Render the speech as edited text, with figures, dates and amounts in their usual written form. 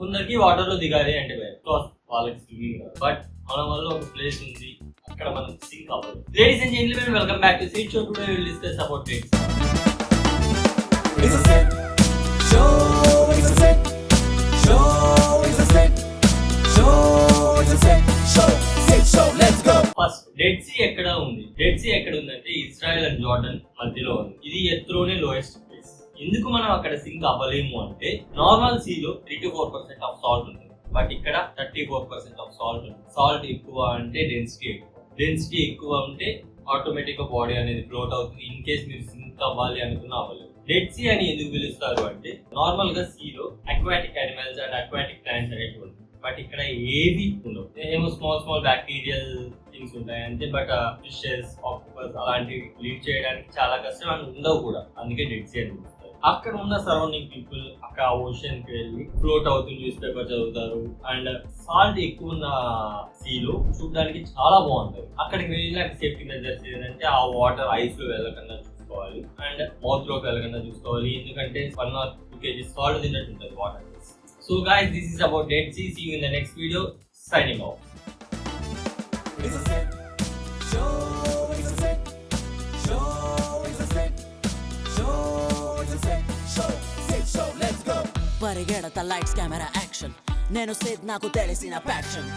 కొందరికి వాటర్ లో దిగాలి అంటే భయం, వాళ్ళకి స్విమ్మింగ్ రాదు. బట్ మన వల్ల ఒక ప్లేస్ ఉంది, అక్కడ మనం సింక్ అవ్వాలి. Ladies and gentlemen, welcome back to set show. Today we will discuss about dates. It's a set show. It's a set show. It's a set show. It's a set show. Set show. Let's go. First Dead Sea ఎక్కడ ఉంది? Dead Sea ఎక్కడ ఉందంటే Israel and Jordan మధ్యలో ఉంది. ఇది ఎత్తులోనే lowest place. ఎందుకు మనం అక్కడ సింక్ అవ్వలేము అంటే నార్మల్ సీలో 3-4% ఆఫ్ సాల్ట్ ఉంటుంది, బట్ ఇక్కడ 34% ఆఫ్ సాల్ట్ ఉంది. సాల్ట్ ఎక్కువ అంటే డెన్సిటీ ఎక్కువ, డెన్సిటీ ఎక్కువ ఉంటే ఆటోమేటిక్ గా బాడీ అనేది ఫ్లోట్ అవుతుంది. ఇన్ కేస్ మీరు సింక్ అవ్వాలి అనుకున్నా అవ్వలేదు. డెడ్ సీ అని ఎందుకు పిలుస్తారు అంటే నార్మల్ గా సీలో aquatic animals and aquatic plants అనేవి ఉంటాయి, బట్ ఇక్కడ ఏవి ఉండవు. ఏమో స్మాల్ బ్యాక్టీరియల్ థింగ్స్ ఉంటాయి అంతే, బట్ ఫిషెస్, ఆక్టోపస్ అలాంటివి లీడ్ చేయడానికి చాలా కష్టం అండ్ ఉండవు కూడా, అందుకే డెడ్ సీ అని పిలుస్తారు. అక్కడ ఉన్న సరౌండింగ్ పీపుల్ అక్కడ ఓషన్ కి వెళ్ళి ఫ్లోట్ అవుతుంది, న్యూస్ పేపర్ చదువుతారు. అండ్ సాల్ట్ ఎక్కువ ఉన్న సీలో చూడడానికి చాలా బాగుంటుంది. అక్కడికి వెళ్ళిన సేఫ్టీ మెజర్స్ ఏంటంటే ఆ వాటర్ ఐస్ లో వెళ్ళకుండా చూసుకోవాలి అండ్ మౌత్ లోకి వెళ్ళకుండా చూసుకోవాలి, ఎందుకంటే 1 or 2 kgs సాల్ట్ తిన్నట్టు ఉంటుంది water. So guys, this is about Dead Sea. See you in the next video. Signing off. It's a set show. It's a set show. It's a set show. It's a set show. Set show. Let's go. పరిగెడత lights camera action, నేను సిద్ నాకు తెలిసిన passion.